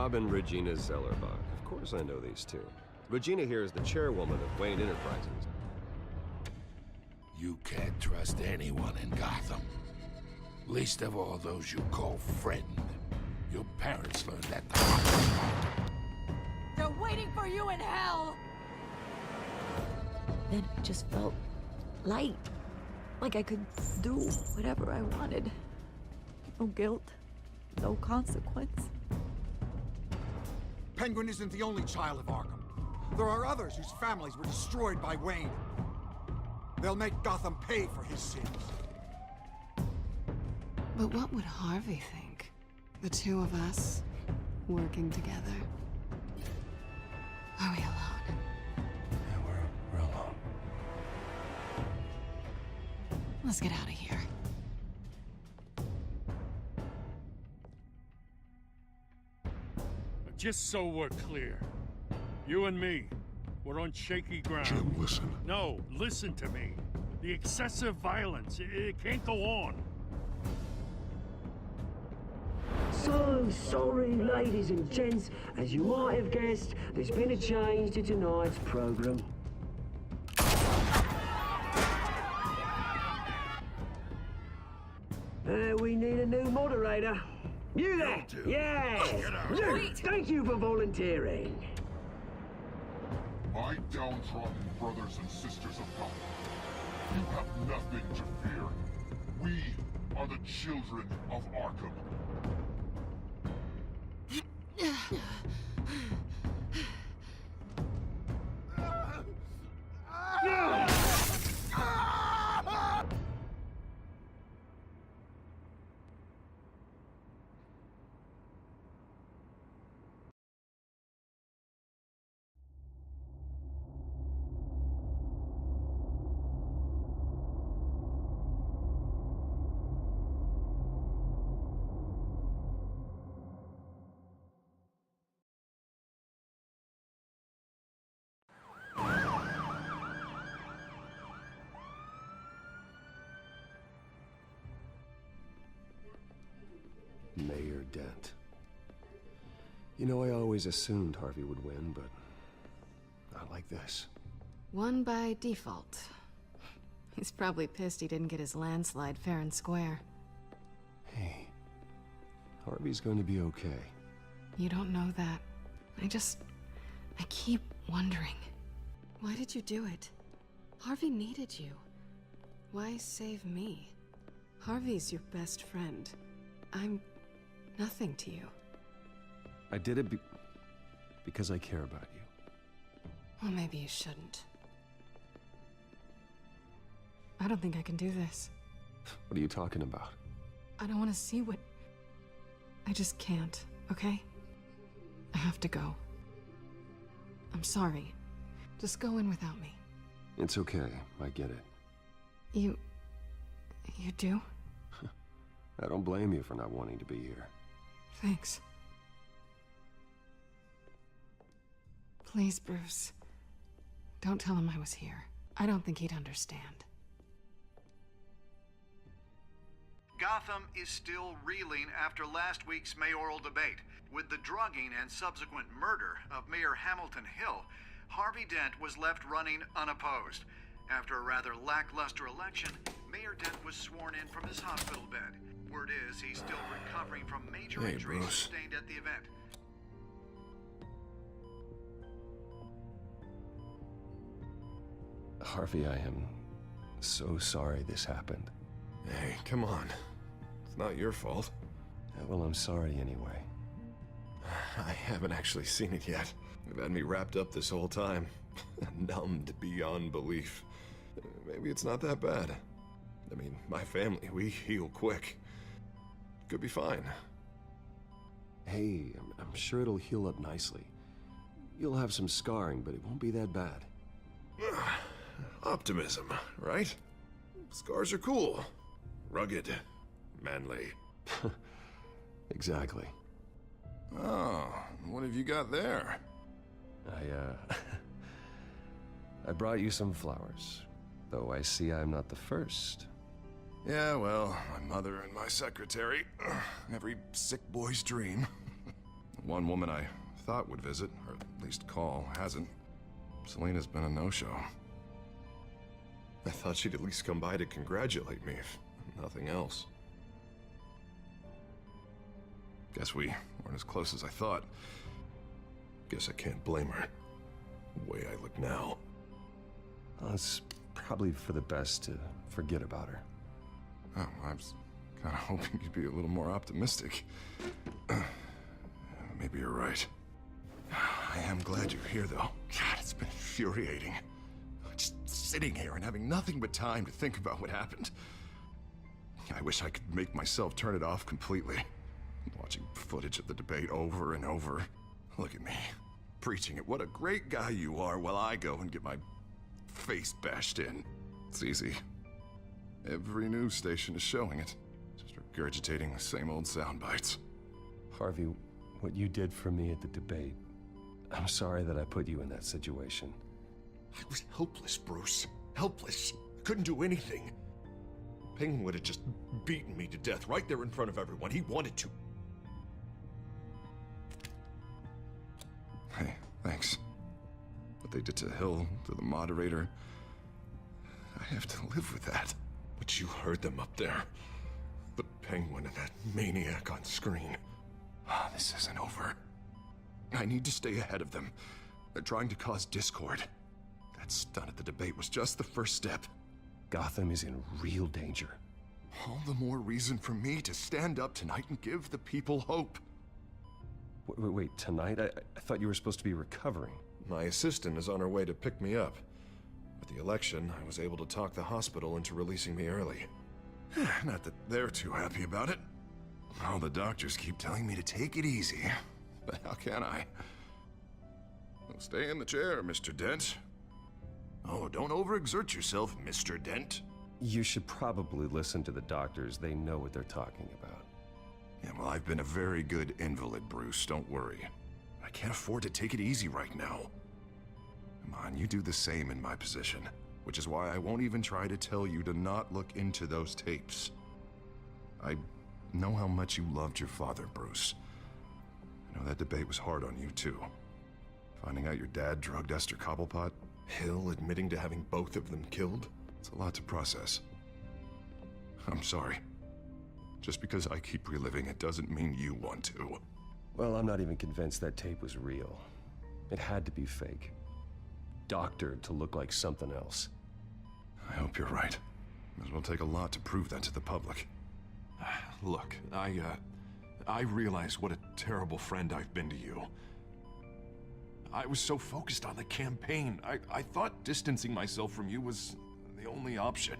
Rob and Regina Zellerbach. Of course I know these two. Regina here is the chairwoman of Wayne Enterprises. You can't trust anyone in Gotham. Least of all those you call friend. Your parents learned that the hard way. They're waiting for you in hell! Then it just felt light. Like I could do whatever I wanted. No guilt, no consequence. Penguin isn't the only child of Arkham. There are others whose families were destroyed by Wayne. They'll make Gotham pay for his sins. But what would Harvey think? The two of us, working together. Are we alone? Yeah, we're alone. Let's get out of here. Just so we're clear, you and me, we're on shaky ground. Jim, listen. No, listen to me. The excessive violence, it can't go on. So sorry, ladies and gents. As you might have guessed, there's been a change to tonight's program. We need a new moderator. You there? Yeah! You! Thank you for volunteering. My downtrodden brothers and sisters of Gotham, you have nothing to fear. We are the children of Arkham. Mayor Dent. You know, I always assumed Harvey would win, but not like this. Won by default. He's probably pissed he didn't get his landslide fair and square. Hey, Harvey's going to be okay. You don't know that. I keep wondering. Why did you do it? Harvey needed you. Why save me? Harvey's your best friend. I'm nothing to you. I did it because I care about you. Well, maybe you shouldn't. I don't think I can do this. What are you talking about? I don't want to see what... I just can't, okay? I have to go. I'm sorry. Just go in without me. It's okay, I get it. You do? I don't blame you for not wanting to be here. Thanks. Please, Bruce. Don't tell him I was here. I don't think he'd understand. Gotham is still reeling after last week's mayoral debate. With the drugging and subsequent murder of Mayor Hamilton Hill, Harvey Dent was left running unopposed. After a rather lackluster election, Mayor Dent was sworn in from his hospital bed. Word is he's still recovering from major injuries sustained at the event. Harvey, I am so sorry this happened. Hey, come on. It's not your fault. Well, I'm sorry anyway. I haven't actually seen it yet. You've had me wrapped up this whole time. Numbed beyond belief. Maybe it's not that bad. I mean, my family, we heal quick. Could be fine. Hey, I'm sure it'll heal up nicely. You'll have some scarring, but it won't be that bad. Optimism, right? Scars are cool. Rugged. Manly. Exactly. Oh, what have you got there? I brought you some flowers. Though I see I'm not the first. Yeah, well, my mother and my secretary. Every sick boy's dream. one woman I thought would visit, or at least call, hasn't. Selena's been a no-show. I thought she'd at least come by to congratulate me, if nothing else. Guess we weren't as close as I thought. Guess I can't blame her. The way I look now. Well, it's probably for the best to forget about her. Oh, I was kind of hoping you'd be a little more optimistic. Maybe you're right. I am glad you're here, though. God, it's been infuriating. Just sitting here and having nothing but time to think about what happened. I wish I could make myself turn it off completely. Watching footage of the debate over and over. Look at me, preaching it. What a great guy you are, while I go and get my face bashed in. It's easy. Every news station is showing it. Just regurgitating the same old sound bites. Harvey, what you did for me at the debate, I'm sorry that I put you in that situation. I was helpless, Bruce. Helpless. Couldn't do anything. Penguin would have just beaten me to death right there in front of everyone. He wanted to. Hey, thanks. What they did to Hill, to the moderator, I have to live with that. But you heard them up there. The Penguin and that maniac on screen. This isn't over. I need to stay ahead of them. They're trying to cause discord. That stunt at the debate was just the first step. Gotham is in real danger. All the more reason for me to stand up tonight and give the people hope. Wait, tonight? I thought you were supposed to be recovering. My assistant is on her way to pick me up. With the election, I was able to talk the hospital into releasing me early. Not that they're too happy about it. All the doctors keep telling me to take it easy. But how can I? Well, stay in the chair, Mr. Dent. Oh, don't overexert yourself, Mr. Dent. You should probably listen to the doctors. They know what they're talking about. Yeah, well, I've been a very good invalid, Bruce. Don't worry. I can't afford to take it easy right now. Come on, you do the same in my position. Which is why I won't even try to tell you to not look into those tapes. I know how much you loved your father, Bruce. I know that debate was hard on you, too. Finding out your dad drugged Esther Cobblepot, Hill admitting to having both of them killed, it's a lot to process. I'm sorry. Just because I keep reliving it doesn't mean you want to. Well, I'm not even convinced that tape was real. It had to be fake. Doctored to look like something else. I hope you're right. It will take a lot to prove that to the public. Look, I realize what a terrible friend I've been to you. I was so focused on the campaign. I thought distancing myself from you was the only option.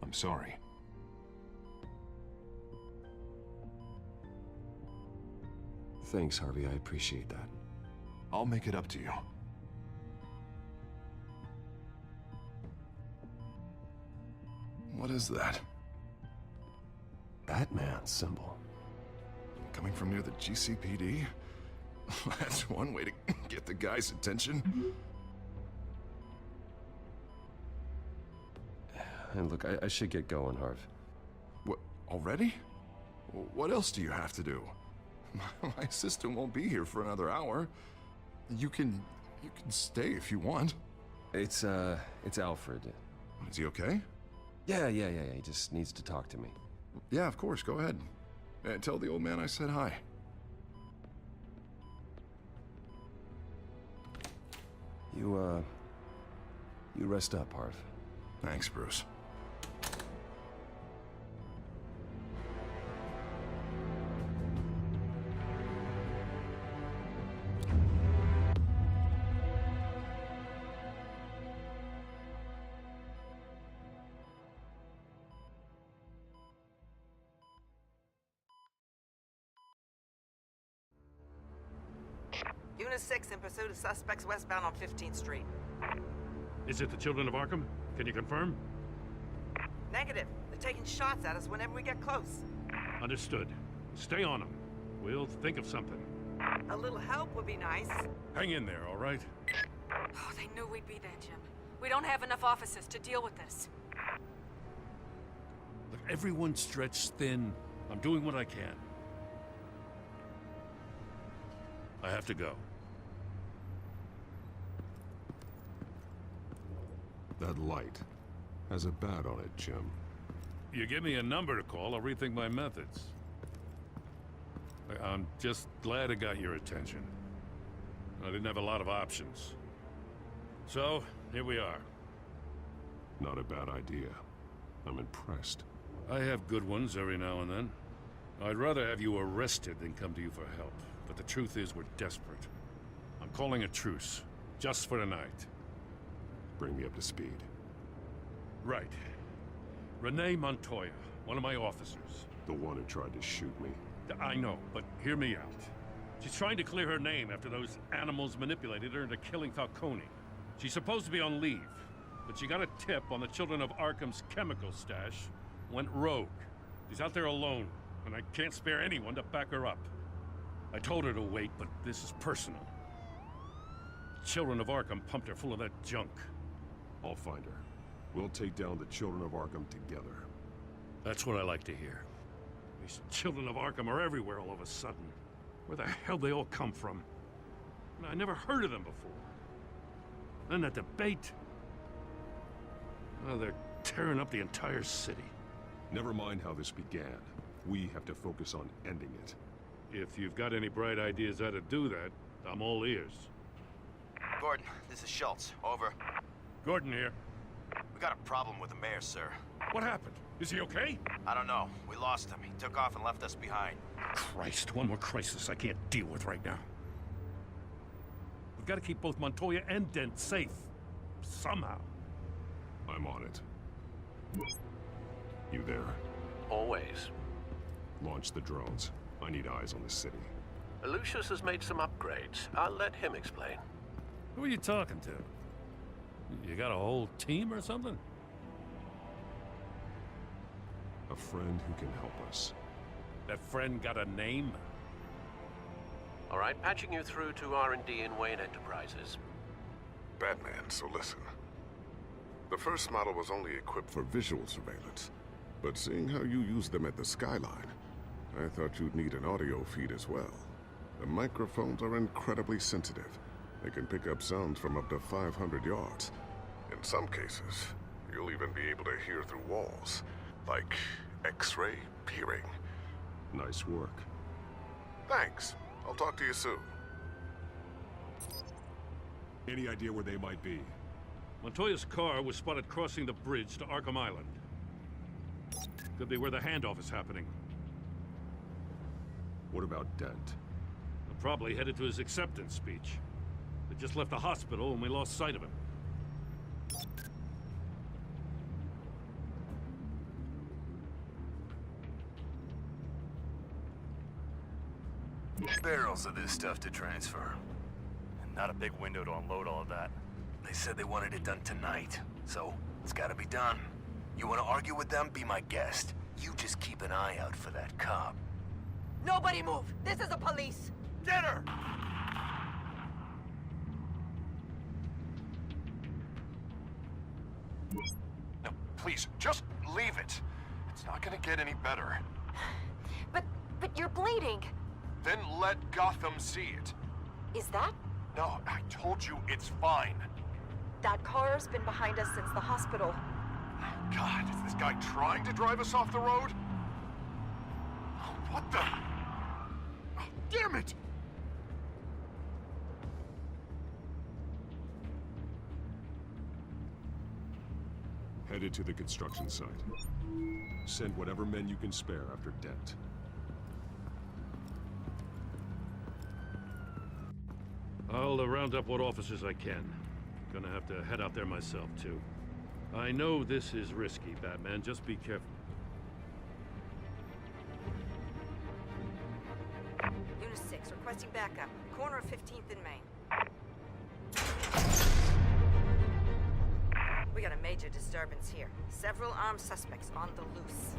I'm sorry. Thanks, Harvey. I appreciate that. I'll make it up to you. What is that? Batman's symbol. Coming from near the GCPD? That's one way to get the guy's attention. And look, I should get going, Harv. What, already? What else do you have to do? My assistant won't be here for another hour. You can stay if you want. It's Alfred. Is he okay? Yeah. He just needs to talk to me. Yeah, of course. Go ahead. Tell the old man I said hi. You rest up, Harv. Thanks, Bruce. Unit 6 in pursuit of suspects westbound on 15th Street. Is it the children of Arkham? Can you confirm? Negative. They're taking shots at us whenever we get close. Understood. Stay on them. We'll think of something. A little help would be nice. Hang in there, all right? Oh, they knew we'd be there, Jim. We don't have enough officers to deal with this. Look, everyone's stretched thin. I'm doing what I can. I have to go. That light has a bat on it, Jim. You give me a number to call, I'll rethink my methods. I'm just glad it got your attention. I didn't have a lot of options. So, here we are. Not a bad idea. I'm impressed. I have good ones every now and then. I'd rather have you arrested than come to you for help. But the truth is, we're desperate. I'm calling a truce, just for tonight. Bring me up to speed. Right. Renee Montoya, one of my officers. The one who tried to shoot me. I know, but hear me out. She's trying to clear her name after those animals manipulated her into killing Falcone. She's supposed to be on leave, but she got a tip on the Children of Arkham's chemical stash, went rogue. She's out there alone, and I can't spare anyone to back her up. I told her to wait, but this is personal. Children of Arkham pumped her full of that junk. I'll find her. We'll take down the Children of Arkham together. That's what I like to hear. These Children of Arkham are everywhere all of a sudden. Where the hell they all come from? I never heard of them before. Then that debate. Oh, they're tearing up the entire city. Never mind how this began. We have to focus on ending it. If you've got any bright ideas how to do that, I'm all ears. Gordon, this is Schultz. Over. Gordon here. We got a problem with the mayor, sir. What happened? Is he okay? I don't know. We lost him. He took off and left us behind. Christ, one more crisis I can't deal with right now. We've got to keep both Montoya and Dent safe. Somehow. I'm on it. You there? Always. Launch the drones. I need eyes on the city. Lucius has made some upgrades. I'll let him explain. Who are you talking to? You got a whole team or something? A friend who can help us. That friend got a name? All right, patching you through to R&D in Wayne Enterprises. Batman, so listen. The first model was only equipped for visual surveillance, but seeing how you use them at the Skyline, I thought you'd need an audio feed as well. The microphones are incredibly sensitive. They can pick up sounds from up to 500 yards. In some cases, you'll even be able to hear through walls, like X-ray peering. Nice work. Thanks. I'll talk to you soon. Any idea where they might be? Montoya's car was spotted crossing the bridge to Arkham Island. Could be where the handoff is happening. What about Dent? They're probably headed to his acceptance speech. They just left the hospital and we lost sight of him. Barrels of this stuff to transfer. And not a big window to unload all of that. They said they wanted it done tonight, so it's gotta be done. You wanna argue with them? Be my guest. You just keep an eye out for that cop. Nobody move! This is the police! Get her! No, please, just leave it. It's not gonna get any better. But you're bleeding. Then let Gotham see it. Is that? No, I told you it's fine. That car's been behind us since the hospital. God, is this guy trying to drive us off the road? Oh, what the? Oh, damn it! Headed to the construction site. Send whatever men you can spare after Dent. I'll round up what officers I can. Gonna have to head out there myself, too. I know this is risky, Batman. Just be careful. Unit 6, requesting backup. Corner of 15th and Main. We got a major disturbance here. Several armed suspects on the loose.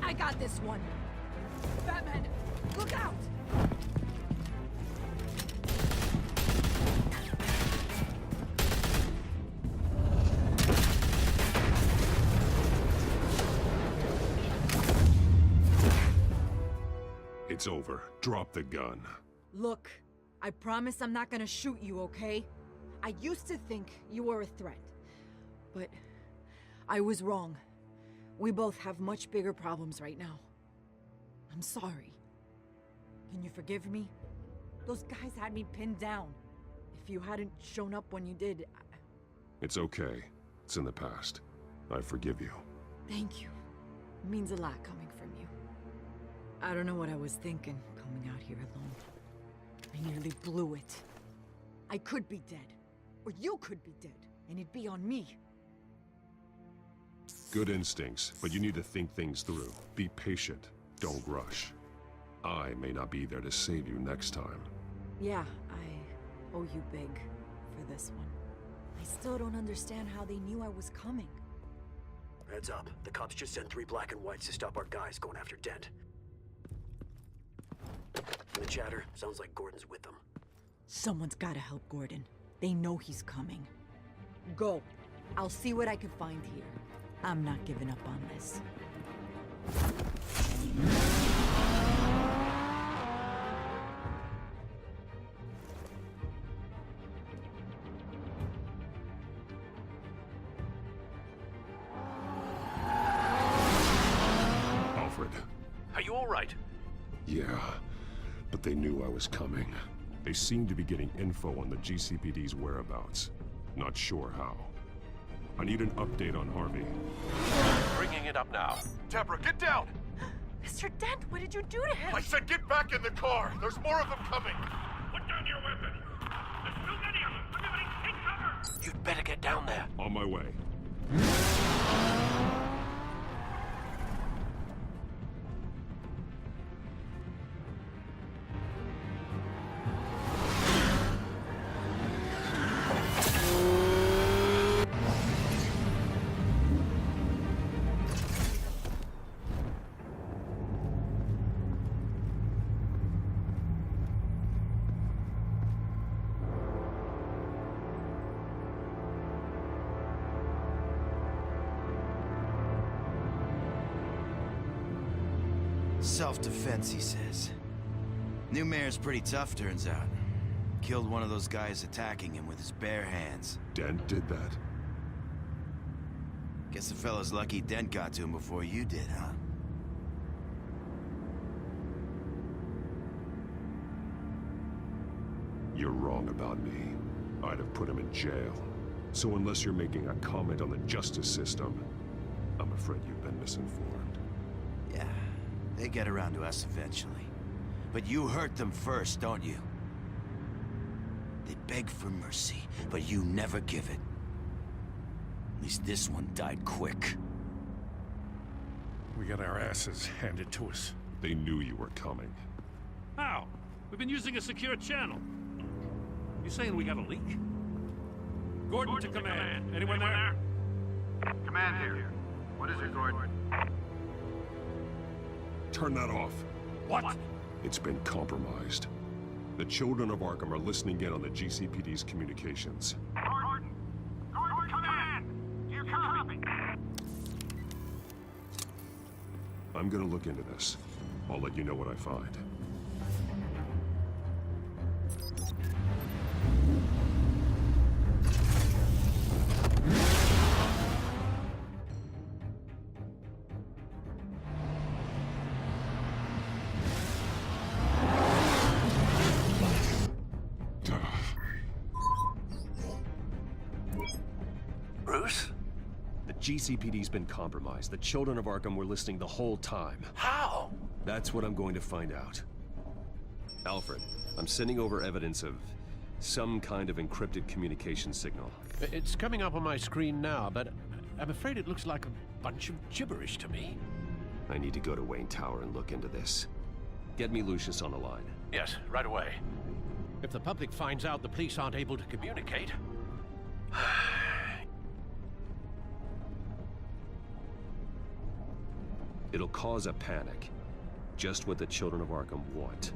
I got this one. Batman, look out! It's over. Drop the gun. Look, I promise I'm not gonna shoot you, okay? I used to think you were a threat, but I was wrong. We both have much bigger problems right now. I'm sorry. Can you forgive me? Those guys had me pinned down. If you hadn't shown up when you did, It's okay. It's in the past. I forgive you. Thank you. It means a lot coming from you. I don't know what I was thinking, coming out here alone. I nearly blew it. I could be dead. Or you could be dead, and it'd be on me. Good instincts, but you need to think things through. Be patient. Don't rush. I may not be there to save you next time. Yeah, I owe you big for this one. I still don't understand how they knew I was coming. Heads up. The cops just sent 3 black and whites to stop our guys going after Dent. The chatter sounds like Gordon's with them. Someone's gotta help Gordon. They know he's coming. Go. I'll see what I can find here. I'm not giving up on this. Alfred. Are you all right? Yeah, but they knew I was coming. They seem to be getting info on the GCPD's whereabouts. Not sure how. I need an update on Harvey. Bringing it up now. Deborah, get down! Mr. Dent, what did you do to him? I said get back in the car! There's more of them coming! Put down your weapon! There's too many of them! Everybody take cover! You'd better get down there. On my way. Self-defense, he says. New mayor's pretty tough, turns out. Killed one of those guys attacking him with his bare hands. Dent did that? Guess the fella's lucky Dent got to him before you did, huh? You're wrong about me. I'd have put him in jail. So unless you're making a comment on the justice system, I'm afraid you've been misinformed. Yeah, they get around to us eventually. But you hurt them first, don't you? They beg for mercy, but you never give it. At least this one died quick. We got our asses handed to us. They knew you were coming. How? We've been using a secure channel. You saying we got a leak? Gordon to command. Anyone there? Command here. What is it, Gordon? Turn that off. What? It's been compromised. The children of Arkham are listening in on the GCPD's communications. Gordon! Gordon, command! Do you copy? I'm gonna look into this. I'll let you know what I find. Bruce? The GCPD's been compromised. The children of Arkham were listening the whole time. How? That's what I'm going to find out. Alfred, I'm sending over evidence of some kind of encrypted communication signal. It's coming up on my screen now, but I'm afraid it looks like a bunch of gibberish to me. I need to go to Wayne Tower and look into this. Get me Lucius on the line. Yes, right away. If the public finds out the police aren't able to communicate... It'll cause a panic. Just what the children of Arkham want.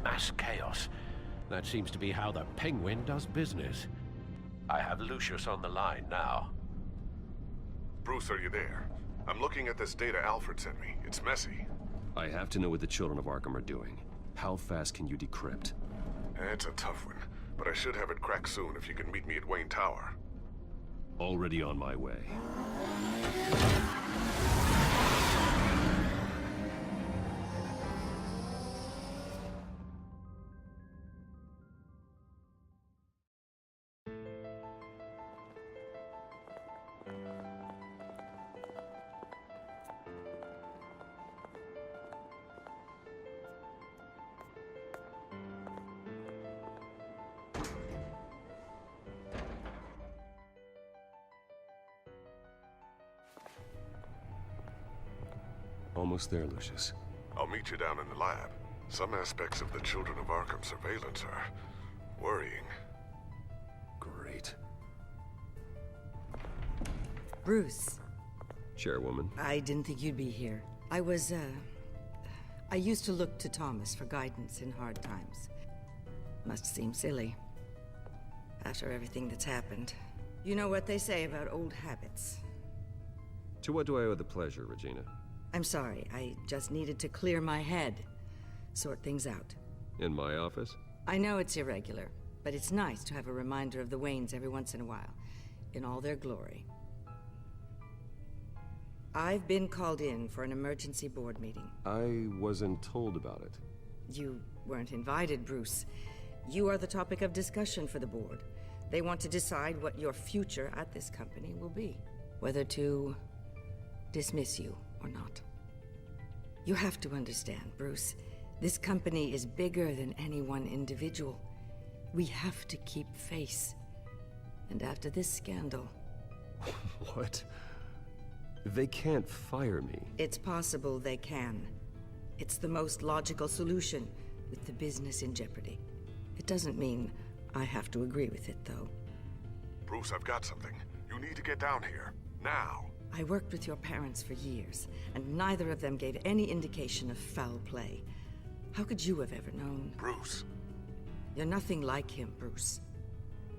Mass chaos. That seems to be how the Penguin does business. I have Lucius on the line now. Bruce, are you there? I'm looking at this data Alfred sent me. It's messy. I have to know what the children of Arkham are doing. How fast can you decrypt? It's a tough one, but I should have it cracked soon if you can meet me at Wayne Tower. Already on my way. Almost there, Lucius. I'll meet you down in the lab. Some aspects of the Children of Arkham surveillance are worrying. Great. Bruce. Chairwoman. I didn't think you'd be here. I used to look to Thomas for guidance in hard times. Must seem silly. After everything that's happened. You know what they say about old habits. To what do I owe the pleasure, Regina? I'm sorry, I just needed to clear my head. Sort things out. In my office? I know it's irregular, but it's nice to have a reminder of the Waynes every once in a while. In all their glory. I've been called in for an emergency board meeting. I wasn't told about it. You weren't invited, Bruce. You are the topic of discussion for the board. They want to decide what your future at this company will be. Whether to dismiss you or not. You have to understand, Bruce. This company is bigger than any one individual. We have to keep face. And after this scandal... What? They can't fire me. It's possible they can. It's the most logical solution, with the business in jeopardy. It doesn't mean I have to agree with it, though. Bruce, I've got something. You need to get down here. Now. I worked with your parents for years, and neither of them gave any indication of foul play. How could you have ever known? Bruce. You're nothing like him, Bruce.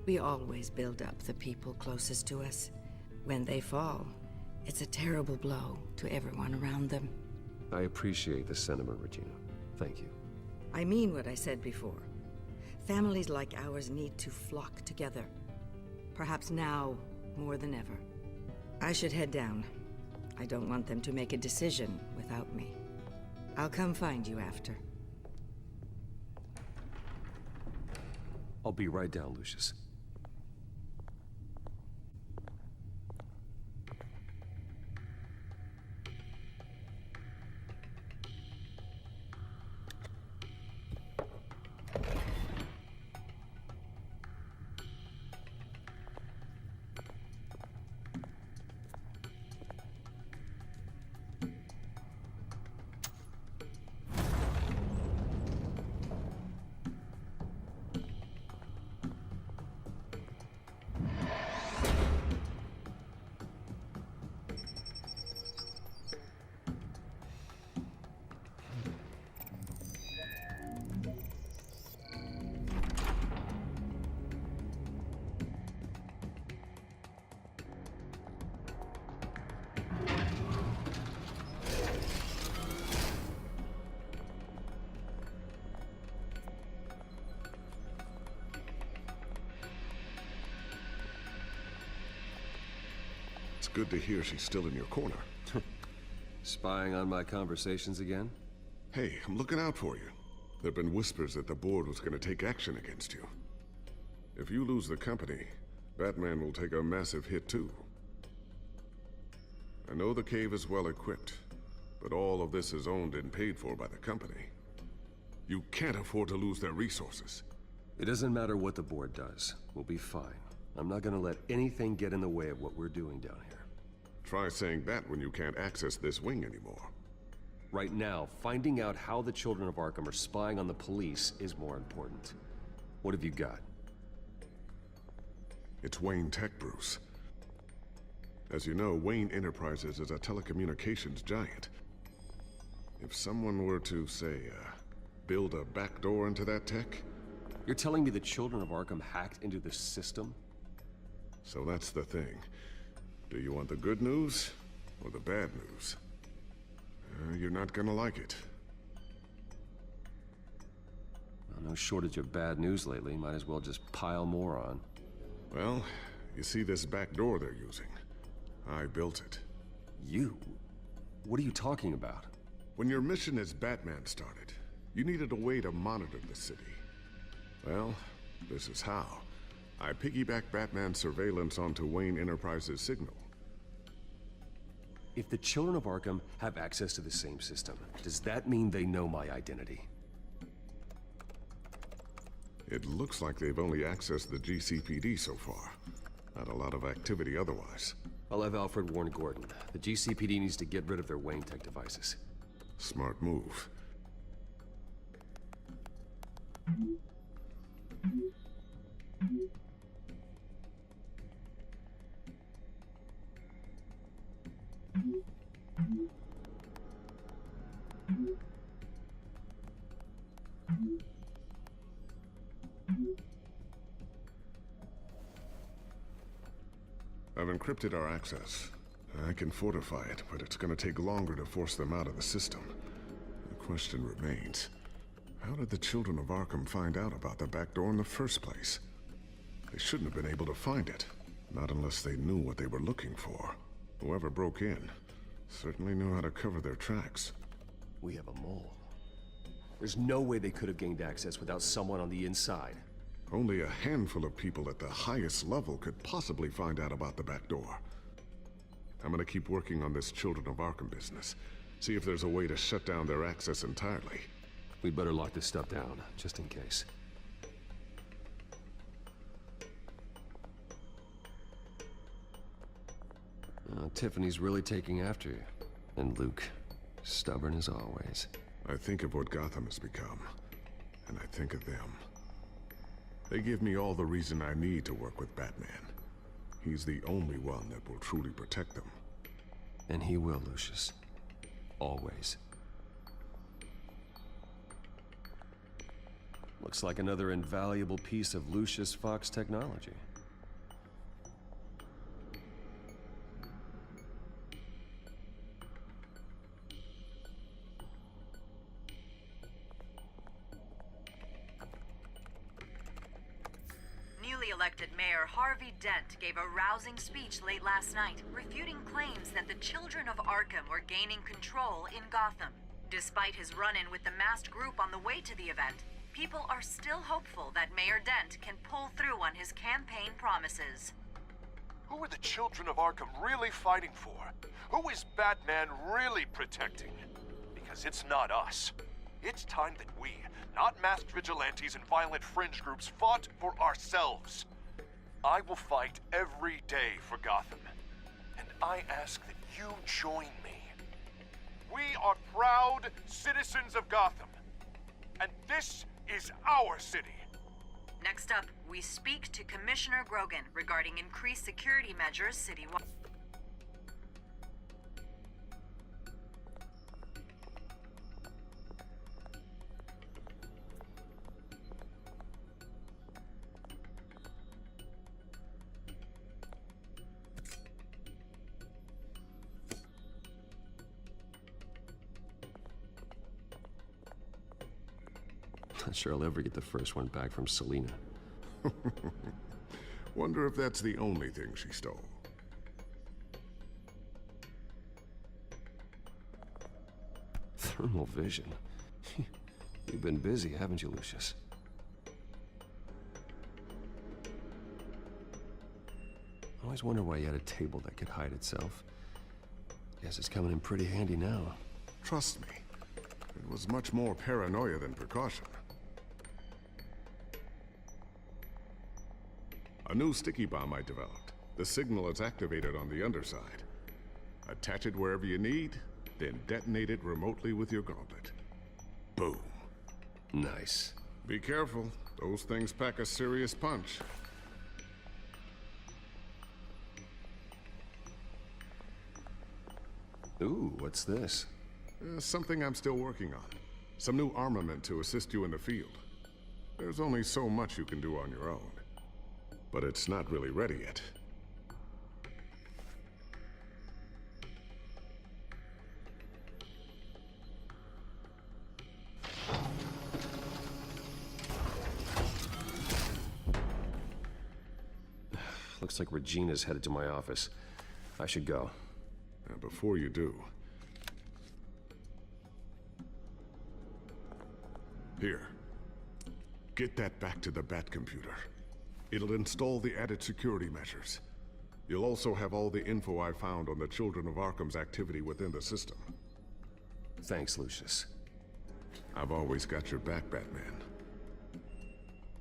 We always build up the people closest to us. When they fall, it's a terrible blow to everyone around them. I appreciate the sentiment, Regina. Thank you. I mean what I said before. Families like ours need to flock together. Perhaps now more than ever. I should head down. I don't want them to make a decision without me. I'll come find you after. I'll be right down, Lucius. It's good to hear she's still in your corner. Spying on my conversations again? Hey, I'm looking out for you. There've been whispers that the board was gonna take action against you. If you lose the company, Batman will take a massive hit too. I know the cave is well equipped, but all of this is owned and paid for by the company. You can't afford to lose their resources. It doesn't matter what the board does. We'll be fine. I'm not gonna let anything get in the way of what we're doing down here. Try saying that when you can't access this wing anymore. Right now, finding out how the children of Arkham are spying on the police is more important. What have you got? It's Wayne Tech, Bruce. As you know, Wayne Enterprises is a telecommunications giant. If someone were to, say, build a backdoor into that tech? You're telling me the children of Arkham hacked into the system? So that's the thing. Do you want the good news or the bad news? You're not gonna like it. Well, no shortage of bad news lately. Might as well just pile more on. Well, you see this back door they're using? I built it. You? What are you talking about? When your mission as Batman started, you needed a way to monitor the city. Well, this is how. I piggybacked Batman's surveillance onto Wayne Enterprises' signal. If the children of Arkham have access to the same system, does that mean they know my identity? It looks like they've only accessed the GCPD so far. Not a lot of activity otherwise. I'll have Alfred warn Gordon. The GCPD needs to get rid of their Wayne Tech devices. Smart move. I've encrypted our access. I can fortify it, but it's gonna take longer to force them out of the system. The question remains, how did the children of Arkham find out about the back door in the first place? They shouldn't have been able to find it, not unless they knew what they were looking for. Whoever broke in certainly knew how to cover their tracks. We have a mole. There's no way they could have gained access without someone on the inside. Only a handful of people at the highest level could possibly find out about the back door. I'm gonna keep working on this Children of Arkham business. See if there's a way to shut down their access entirely. We'd better lock this stuff down, just in case. Tiffany's really taking after you. And Luke, stubborn as always. I think of what Gotham has become, and I think of them. They give me all the reason I need to work with Batman. He's the only one that will truly protect them. And he will, Lucius. Always. Looks like another invaluable piece of Lucius Fox technology. Newly elected Mayor Harvey Dent gave a rousing speech late last night, refuting claims that the children of Arkham were gaining control in Gotham. Despite his run-in with the masked group on the way to the event, people are still hopeful that Mayor Dent can pull through on his campaign promises. Who are the children of Arkham really fighting for? Who is Batman really protecting? Because it's not us. It's time that we, not masked vigilantes and violent fringe groups, fought for ourselves. I will fight every day for Gotham. And I ask that you join me. We are proud citizens of Gotham. And this is our city. Next up, we speak to Commissioner Grogan regarding increased security measures citywide. Not sure I'll ever get the first one back from Selina. Wonder if that's the only thing she stole. Thermal vision. You've been busy, haven't you, Lucius? I always wonder why you had a table that could hide itself. Guess it's coming in pretty handy now. Trust me, it was much more paranoia than precaution. A new sticky bomb I developed. The signal is activated on the underside. Attach it wherever you need, then detonate it remotely with your gauntlet. Boom. Nice. Be careful. Those things pack a serious punch. Ooh, what's this? Something I'm still working on. Some new armament to assist you in the field. There's only so much you can do on your own. But it's not really ready yet. Looks like Regina's headed to my office. I should go. Now, before you do... Here. Get that back to the Bat computer. It'll install the added security measures. You'll also have all the info I found on the Children of Arkham's activity within the system. Thanks, Lucius. I've always got your back, Batman.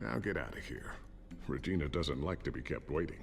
Now get out of here. Regina doesn't like to be kept waiting.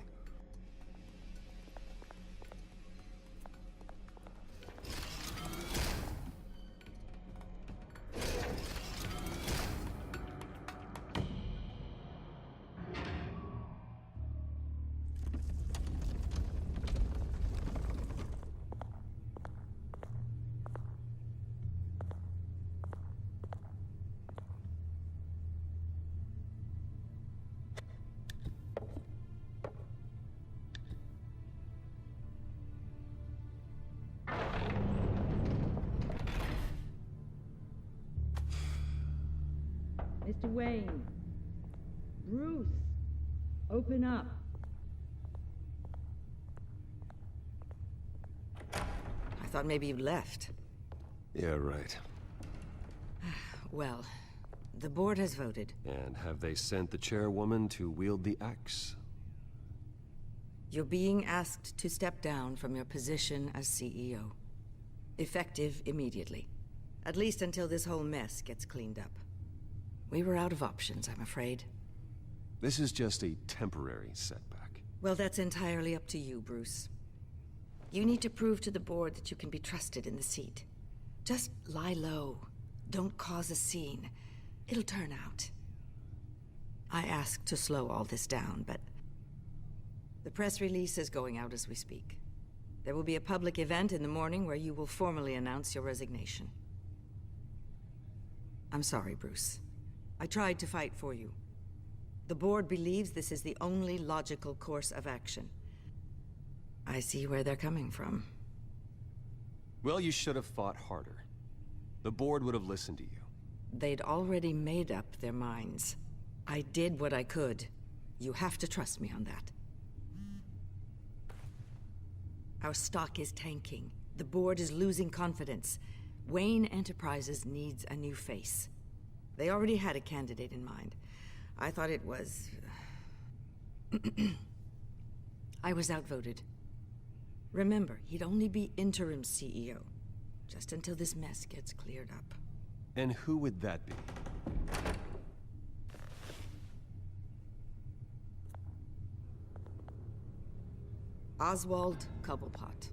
Mr. Wayne. Bruce. Open up. I thought maybe you'd left. Yeah, right. Well, the board has voted. And have they sent the chairwoman to wield the axe? You're being asked to step down from your position as CEO. Effective immediately. At least until this whole mess gets cleaned up. We were out of options, I'm afraid. This is just a temporary setback. Well, that's entirely up to you, Bruce. You need to prove to the board that you can be trusted in the seat. Just lie low. Don't cause a scene. It'll turn out. I asked to slow all this down, but... the press release is going out as we speak. There will be a public event in the morning where you will formally announce your resignation. I'm sorry, Bruce. I tried to fight for you. The board believes this is the only logical course of action. I see where they're coming from. Well, you should have fought harder. The board would have listened to you. They'd already made up their minds. I did what I could. You have to trust me on that. Our stock is tanking. The board is losing confidence. Wayne Enterprises needs a new face. They already had a candidate in mind. I thought it was... I was outvoted. Remember, he'd only be interim CEO, just until this mess gets cleared up. And who would that be? Oswald Cobblepot.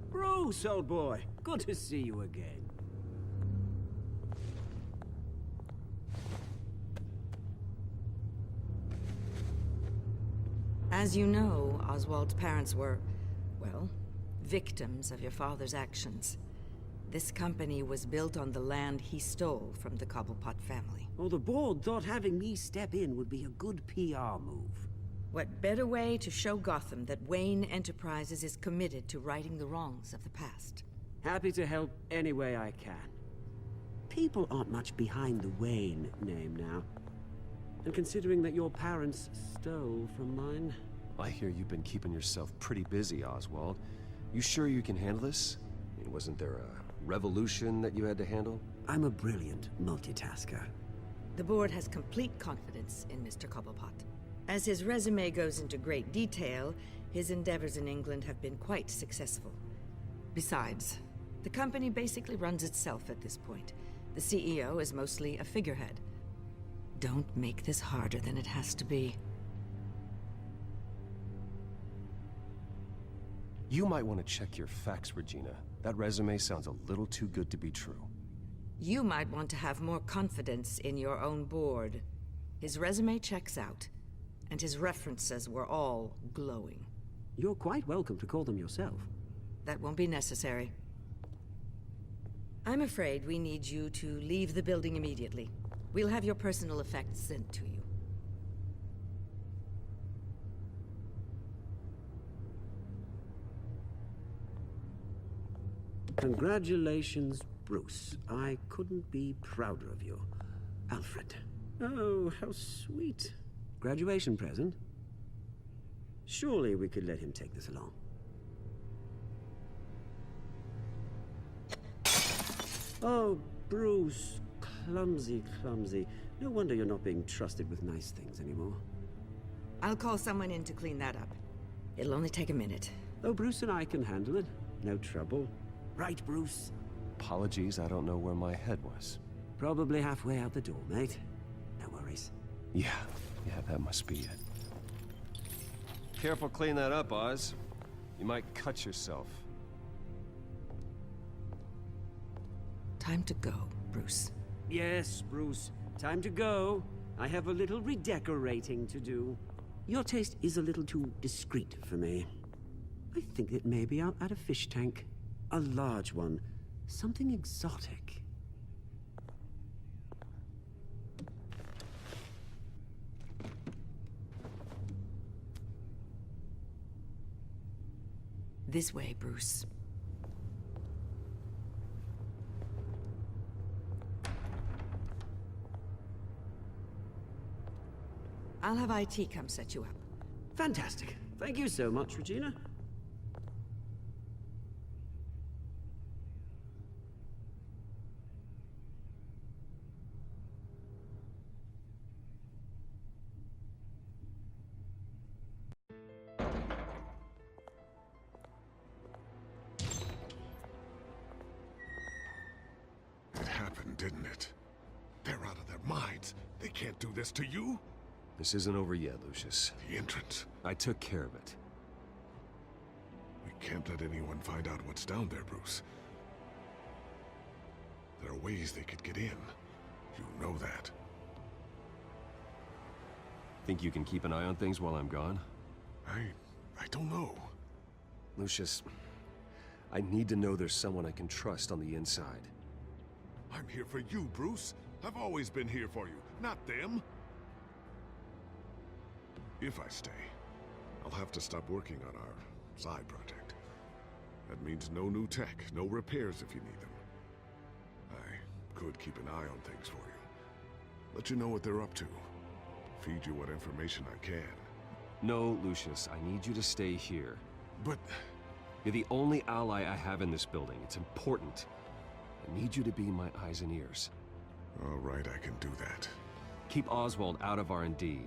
Bruce, old boy. Good to see you again. As you know, Oswald's parents were, well, victims of your father's actions. This company was built on the land he stole from the Cobblepot family. Well, the board thought having me step in would be a good PR move. What better way to show Gotham that Wayne Enterprises is committed to righting the wrongs of the past? Happy to help any way I can. People aren't much behind the Wayne name now. And considering that your parents stole from mine... I hear you've been keeping yourself pretty busy, Oswald. You sure you can handle this? I mean, wasn't there a revolution that you had to handle? I'm a brilliant multitasker. The board has complete confidence in Mr. Cobblepot. As his resume goes into great detail, his endeavors in England have been quite successful. Besides, the company basically runs itself at this point. The CEO is mostly a figurehead. Don't make this harder than it has to be. You might want to check your facts, Regina. That resume sounds a little too good to be true. You might want to have more confidence in your own board. His resume checks out, and his references were all glowing. You're quite welcome to call them yourself. That won't be necessary. I'm afraid we need you to leave the building immediately. We'll have your personal effects sent to you. Congratulations, Bruce. I couldn't be prouder of you. Alfred. Oh, how sweet. Graduation present? Surely we could let him take this along. Oh, Bruce. Clumsy, clumsy. No wonder you're not being trusted with nice things anymore. I'll call someone in to clean that up. It'll only take a minute. Oh, Bruce and I can handle it. No trouble. Right, Bruce? Apologies, I don't know where my head was. Probably halfway out the door, mate. No worries. Yeah, that must be it. Careful clean that up, Oz. You might cut yourself. Time to go, Bruce. Yes, Bruce. Time to go. I have a little redecorating to do. Your taste is a little too discreet for me. I think that maybe I'll add a fish tank. A large one. Something exotic. This way, Bruce. I'll have IT come set you up. Fantastic. Thank you so much, Regina. It happened, didn't it? They're out of their minds. They can't do this to you. This isn't over yet, Lucius. The entrance. I took care of it. We can't let anyone find out what's down there, Bruce. There are ways they could get in. You know that. Think you can keep an eye on things while I'm gone? I don't know. Lucius, I need to know there's someone I can trust on the inside. I'm here for you, Bruce. I've always been here for you, not them. If I stay, I'll have to stop working on our side project. That means no new tech, no repairs if you need them. I could keep an eye on things for you. Let you know what they're up to. Feed you what information I can. No, Lucius, I need you to stay here. But... You're the only ally I have in this building. It's important. I need you to be my eyes and ears. All right, I can do that. Keep Oswald out of R&D,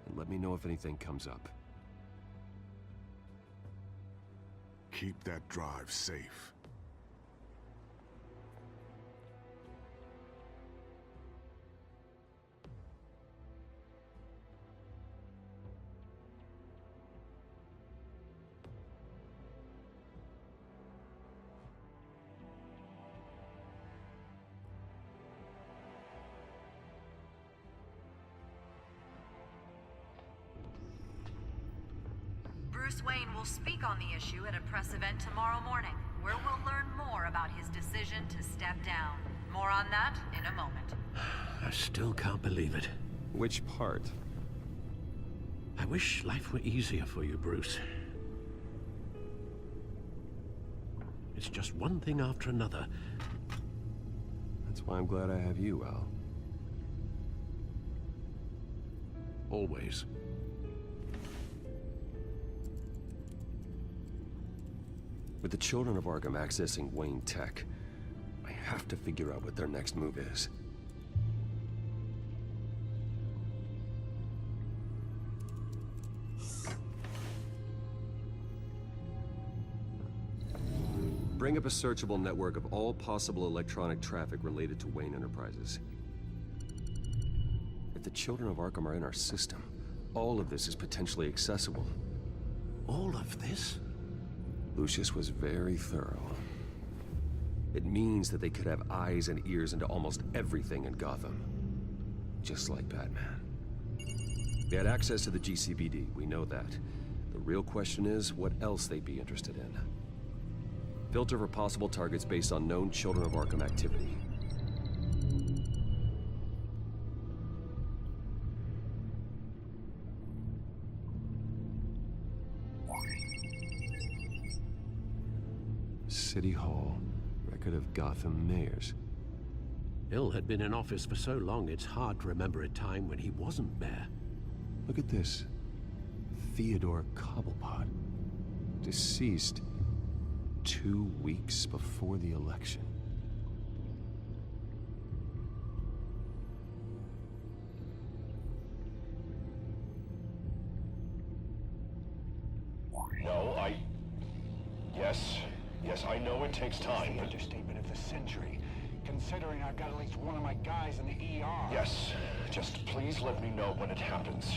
and let me know if anything comes up. Keep that drive safe. Bruce Wayne will speak on the issue at a press event tomorrow morning, where we'll learn more about his decision to step down. More on that in a moment. I still can't believe it. Which part? I wish life were easier for you, Bruce. It's just one thing after another. That's why I'm glad I have you, Al. Always. With the children of Arkham accessing Wayne Tech, I have to figure out what their next move is. Bring up a searchable network of all possible electronic traffic related to Wayne Enterprises. If the children of Arkham are in our system, all of this is potentially accessible. All of this? Lucius was very thorough. It means that they could have eyes and ears into almost everything in Gotham. Just like Batman. They had access to the GCPD, we know that. The real question is what else they'd be interested in. Filter for possible targets based on known Children of Arkham activity. City Hall. Record of Gotham mayors. Hill had been in office for so long, it's hard to remember a time when he wasn't mayor. Look at this. Theodore Cobblepot. Deceased 2 weeks before the election. No, Yes, I know it takes time. The understatement of the century, considering I've got at least one of my guys in the ER. Yes, just please let me know when it happens.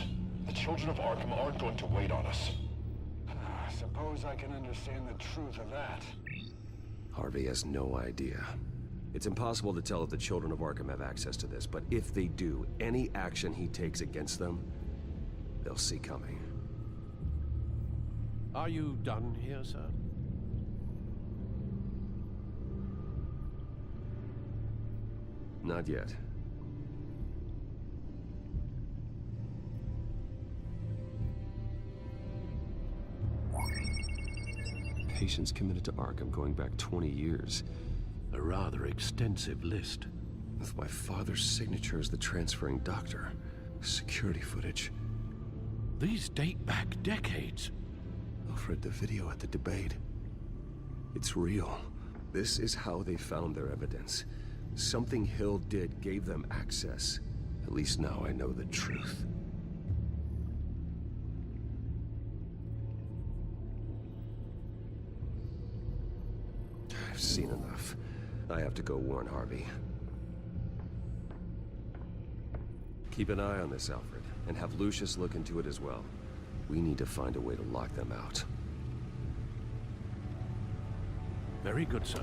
The Children of Arkham aren't going to wait on us. Suppose I can understand the truth of that. Harvey has no idea. It's impossible to tell if the Children of Arkham have access to this, but if they do, any action he takes against them, they'll see coming. Are you done here, sir? Not yet. Patients committed to Arkham going back 20 years. A rather extensive list. With my father's signature as the transferring doctor. Security footage. These date back decades. Alfred, the video at the debate. It's real. This is how they found their evidence. Something Hill did gave them access. At least now I know the truth. I've seen enough. I have to go warn Harvey. Keep an eye on this, Alfred, and have Lucius look into it as well. We need to find a way to lock them out. Very good, sir.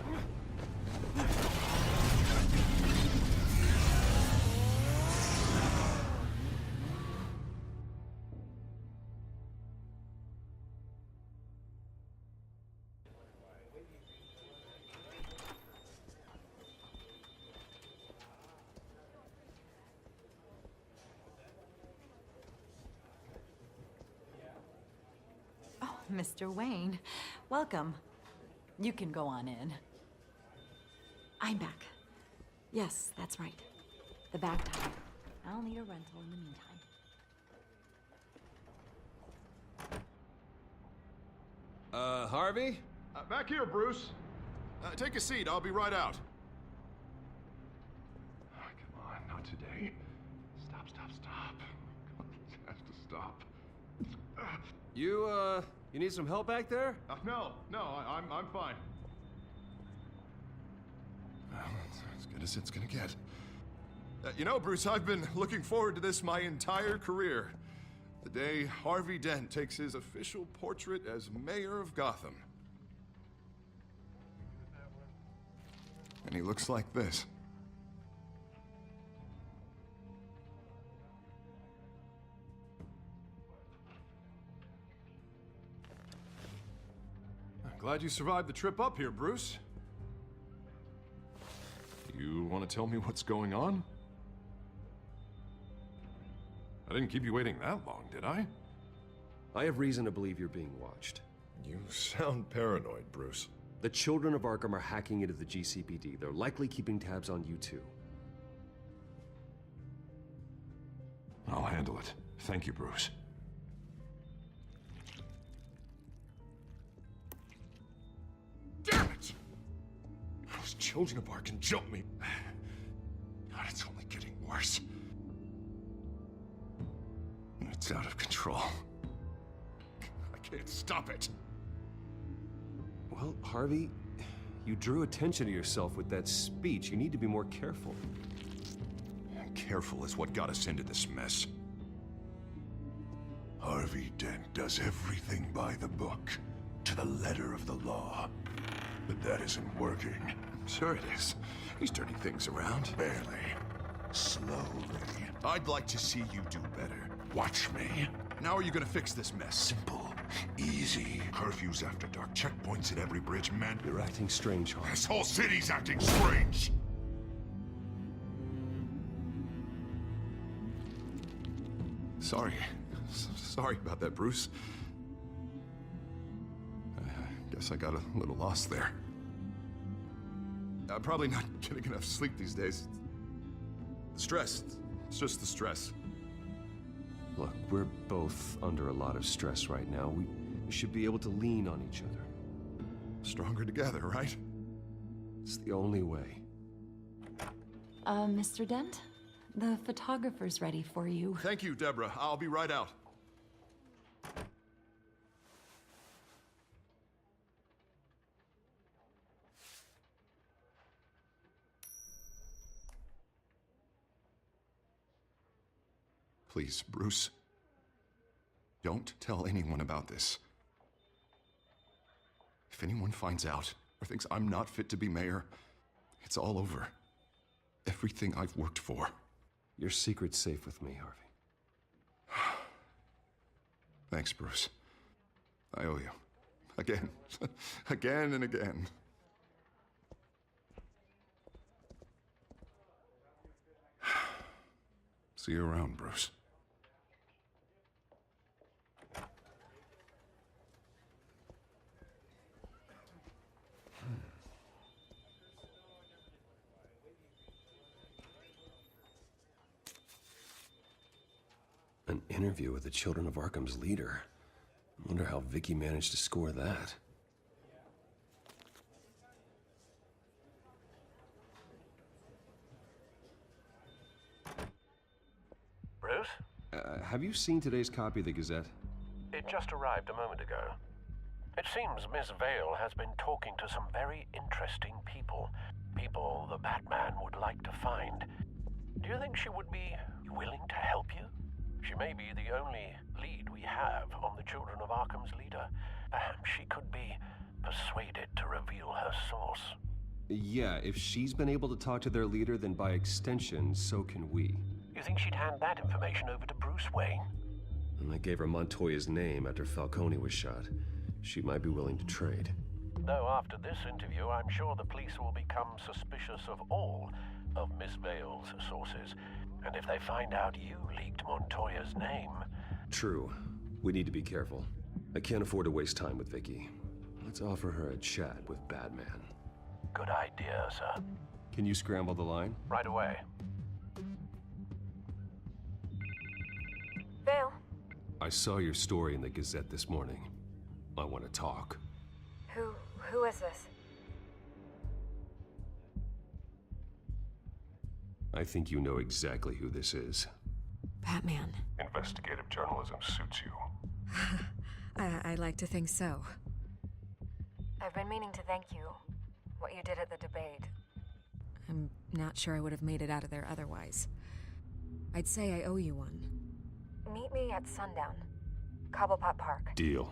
Mr. Wayne, welcome. You can go on in. I'm back. Yes, that's right. The back tire. I'll need a rental in the meantime. Harvey? Back here, Bruce. Take a seat, I'll be right out. Oh, come on, not today. Stop. It has to stop. You need some help back there? No, I'm fine. Well, that's as good as it's gonna get. You know, Bruce, I've been looking forward to this my entire career. The day Harvey Dent takes his official portrait as mayor of Gotham. And he looks like this. Glad you survived the trip up here, Bruce. You want to tell me what's going on? I didn't keep you waiting that long, did I? I have reason to believe you're being watched. You sound paranoid, Bruce. The Children of Arkham are hacking into the GCPD. They're likely keeping tabs on you too. I'll handle it. Thank you, Bruce. Damn it! Those Children of Arkham jumped me. God, it's only getting worse. It's out of control. I can't stop it. Well, Harvey, you drew attention to yourself with that speech. You need to be more careful. Careful is what got us into this mess. Harvey Dent does everything by the book, to the letter of the law. But that isn't working. Sure it is. He's turning things around. Barely. Slowly. I'd like to see you do better. Watch me. How are you gonna fix this mess? Simple. Easy. Curfews after dark, checkpoints at every bridge, man. You're acting strange, Harvey. This whole city's acting strange! Sorry. Sorry about that, Bruce. I guess I got a little lost there. I'm probably not getting enough sleep these days. The stress. It's just the stress. Look, we're both under a lot of stress right now. We should be able to lean on each other. Stronger together, right? It's the only way. Mr. Dent? The photographer's ready for you. Thank you, Deborah. I'll be right out. Please, Bruce. Don't tell anyone about this. If anyone finds out or thinks I'm not fit to be mayor, it's all over. Everything I've worked for. Your secret's safe with me, Harvey. Thanks, Bruce. I owe you. Again. Again and again. See you around, Bruce. An interview with the Children of Arkham's leader. I wonder how Vicky managed to score that. Bruce? Have you seen today's copy of the Gazette? It just arrived a moment ago. It seems Miss Vale has been talking to some very interesting people. People the Batman would like to find. Do you think she would be willing to help you? She may be the only lead we have on the Children of Arkham's leader. Perhaps she could be persuaded to reveal her source. Yeah, if she's been able to talk to their leader, then by extension, so can we. You think she'd hand that information over to Bruce Wayne? And I gave her Montoya's name after Falcone was shot. She might be willing to trade. Though after this interview, I'm sure the police will become suspicious of all of Miss Vale's sources. And if they find out you leaked Montoya's name... True. We need to be careful. I can't afford to waste time with Vicky. Let's offer her a chat with Batman. Good idea, sir. Can you scramble the line? Right away. Vale. I saw your story in the Gazette this morning. I want to talk. Who is this? I think you know exactly who this is. Batman. Investigative journalism suits you. I'd like to think so. I've been meaning to thank you. What you did at the debate. I'm not sure I would have made it out of there otherwise. I'd say I owe you one. Meet me at sundown. Cobblepot Park. Deal.